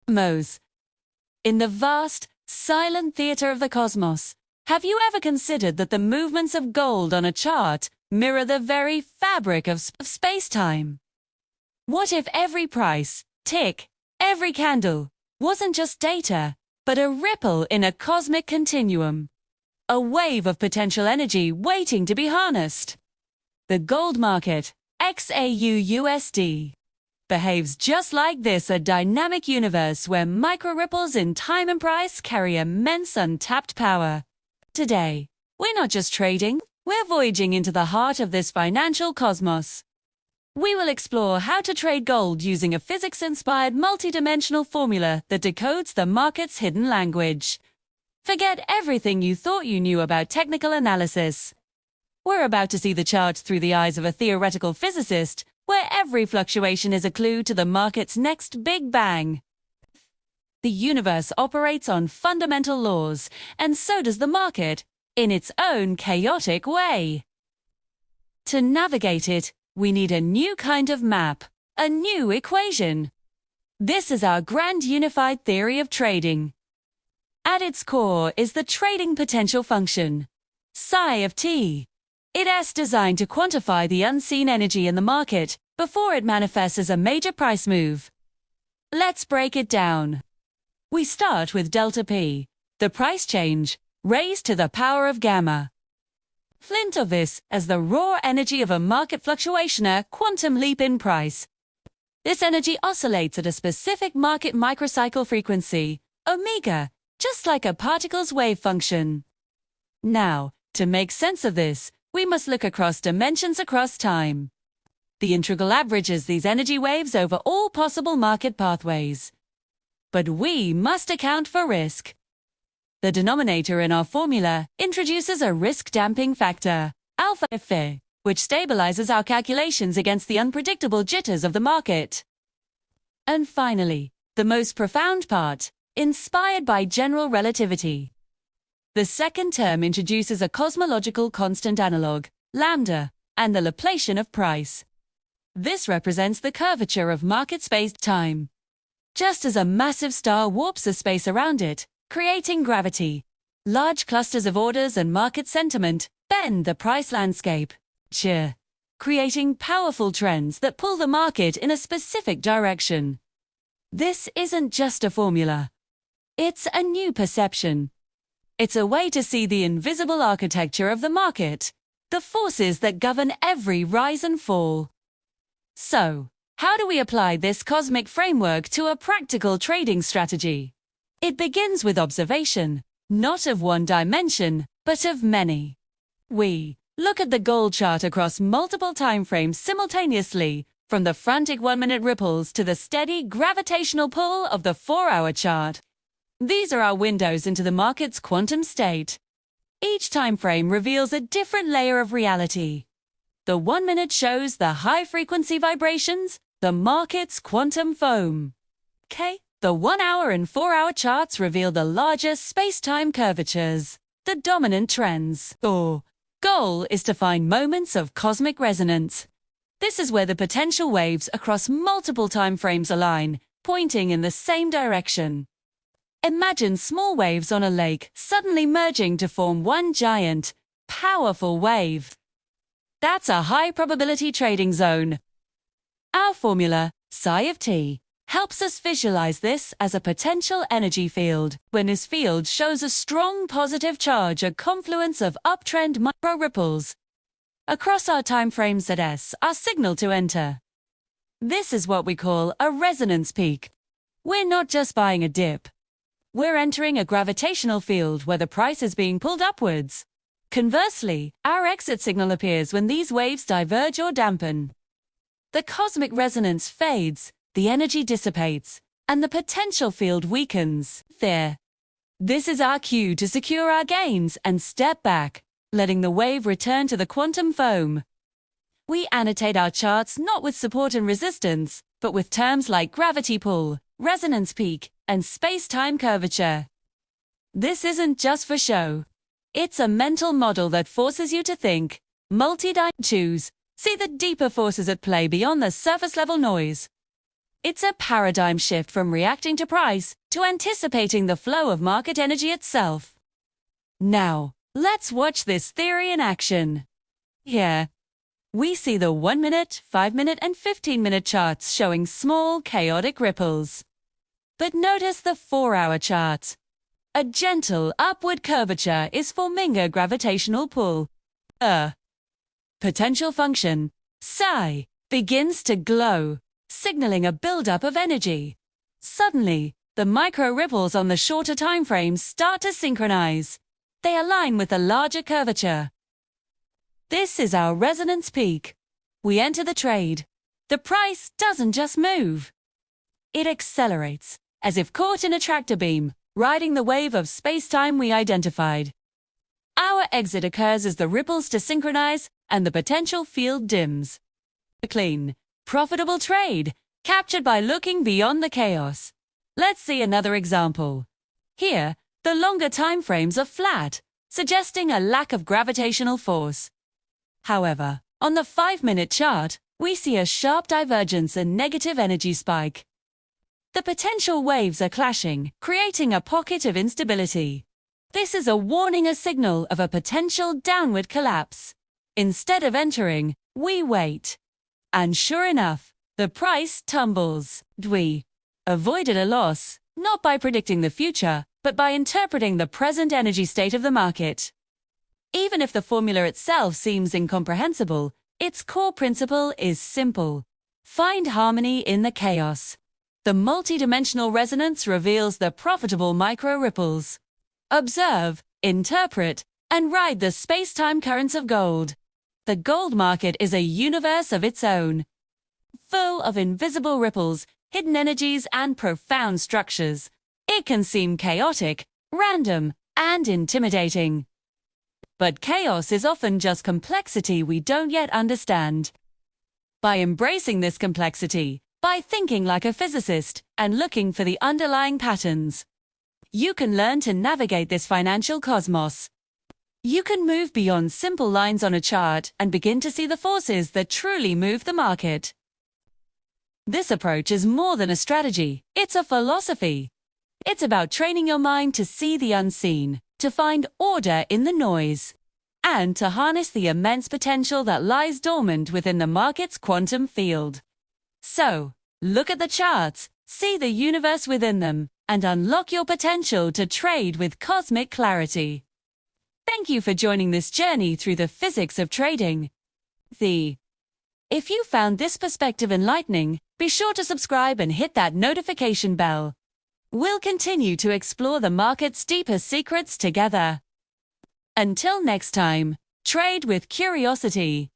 Mose. In the vast, silent theater of the cosmos, have you ever considered that the movements of gold on a chart mirror the very fabric of space-time? What if every price, tick, every candle, wasn't just data, but a ripple in a cosmic continuum? A wave of potential energy waiting to be harnessed. The gold market, XAUUSD, behaves just like this, a dynamic universe where micro-ripples in time and price carry immense untapped power. Today, we're not just trading, we're voyaging into the heart of this financial cosmos. We will explore how to trade gold using a physics-inspired multidimensional formula that decodes the market's hidden language. Forget everything you thought you knew about technical analysis. We're about to see the charts through the eyes of a theoretical physicist, where every fluctuation is a clue to the market's next big bang. The universe operates on fundamental laws, and so does the market, in its own chaotic way. To navigate it, we need a new kind of map, a new equation. This is our grand unified theory of trading. At its core is the trading potential function, psi of t. It's designed to quantify the unseen energy in the market before it manifests as a major price move. Let's break it down. We start with delta P, the price change, raised to the power of gamma. Think of this as the raw energy of a market fluctuation, a quantum leap in price. This energy oscillates at a specific market microcycle frequency, omega, just like a particle's wave function. Now, to make sense of this, we must look across dimensions across time. The integral averages these energy waves over all possible market pathways. But we must account for risk. The denominator in our formula introduces a risk-damping factor, alpha phi, which stabilizes our calculations against the unpredictable jitters of the market. And finally, the most profound part, inspired by general relativity. The second term introduces a cosmological constant analog, lambda, and the Laplacian of price. This represents the curvature of market space-time. Just as a massive star warps the space around it, creating gravity, large clusters of orders and market sentiment bend the price landscape, creating powerful trends that pull the market in a specific direction. This isn't just a formula. It's a new perception. It's a way to see the invisible architecture of the market, the forces that govern every rise and fall. So, how do we apply this cosmic framework to a practical trading strategy? It begins with observation, not of one dimension, but of many. We look at the gold chart across multiple timeframes simultaneously, from the frantic 1-minute ripples to the steady gravitational pull of the 4-hour chart. These are our windows into the market's quantum state. Each timeframe reveals a different layer of reality. The 1-minute shows the high-frequency vibrations, the market's quantum foam. The 1-hour and 4-hour charts reveal the larger space-time curvatures, the dominant trends. Our goal is to find moments of cosmic resonance. This is where the potential waves across multiple timeframes align, pointing in the same direction. Imagine small waves on a lake suddenly merging to form one giant, powerful wave. That's a high-probability trading zone. Our formula, psi of t, helps us visualize this as a potential energy field. When this field shows a strong positive charge, a confluence of uptrend micro-ripples across our timeframes at S, our signal to enter. This is what we call a resonance peak. We're not just buying a dip. We're entering a gravitational field where the price is being pulled upwards. Conversely, our exit signal appears when these waves diverge or dampen. The cosmic resonance fades, the energy dissipates, and the potential field weakens. This is our cue to secure our gains and step back, letting the wave return to the quantum foam. We annotate our charts not with support and resistance, but with terms like gravity pull, resonance peak, and space-time curvature. This isn't just for show. It's a mental model that forces you to think, multi-dimensional, see the deeper forces at play beyond the surface-level noise. It's a paradigm shift from reacting to price to anticipating the flow of market energy itself. Now, let's watch this theory in action. Here, we see the 1-minute, 5-minute, and 15-minute charts showing small, chaotic ripples. But notice the 4-hour chart. A gentle upward curvature is forming a gravitational pull. Potential function, psi, begins to glow, signaling a buildup of energy. Suddenly, the micro ripples on the shorter timeframes start to synchronize. They align with the larger curvature. This is our resonance peak. We enter the trade. The price doesn't just move. It accelerates, as if caught in a tractor beam, riding the wave of space-time we identified. Our exit occurs as the ripples desynchronize and the potential field dims. A clean, profitable trade, captured by looking beyond the chaos. Let's see another example. Here, the longer time frames are flat, suggesting a lack of gravitational force. However, on the 5-minute chart, we see a sharp divergence and negative energy spike. The potential waves are clashing, creating a pocket of instability. This is a warning, a signal of a potential downward collapse. Instead of entering, we wait. And sure enough, the price tumbles. We avoided a loss, not by predicting the future, but by interpreting the present energy state of the market. Even if the formula itself seems incomprehensible, its core principle is simple. Find harmony in the chaos. The multidimensional resonance reveals the profitable micro ripples. Observe, interpret, and ride the space-time currents of gold. The gold market is a universe of its own, full of invisible ripples, hidden energies, and profound structures. It can seem chaotic, random, and intimidating. But chaos is often just complexity we don't yet understand. By embracing this complexity, by thinking like a physicist and looking for the underlying patterns, you can learn to navigate this financial cosmos. You can move beyond simple lines on a chart and begin to see the forces that truly move the market. This approach is more than a strategy, it's a philosophy. It's about training your mind to see the unseen, to find order in the noise, and to harness the immense potential that lies dormant within the market's quantum field. So, look at the charts, see the universe within them, and unlock your potential to trade with cosmic clarity. Thank you for joining this journey through the physics of trading. If you found this perspective enlightening, be sure to subscribe and hit that notification bell. We'll continue to explore the market's deepest secrets together. Until next time, trade with curiosity.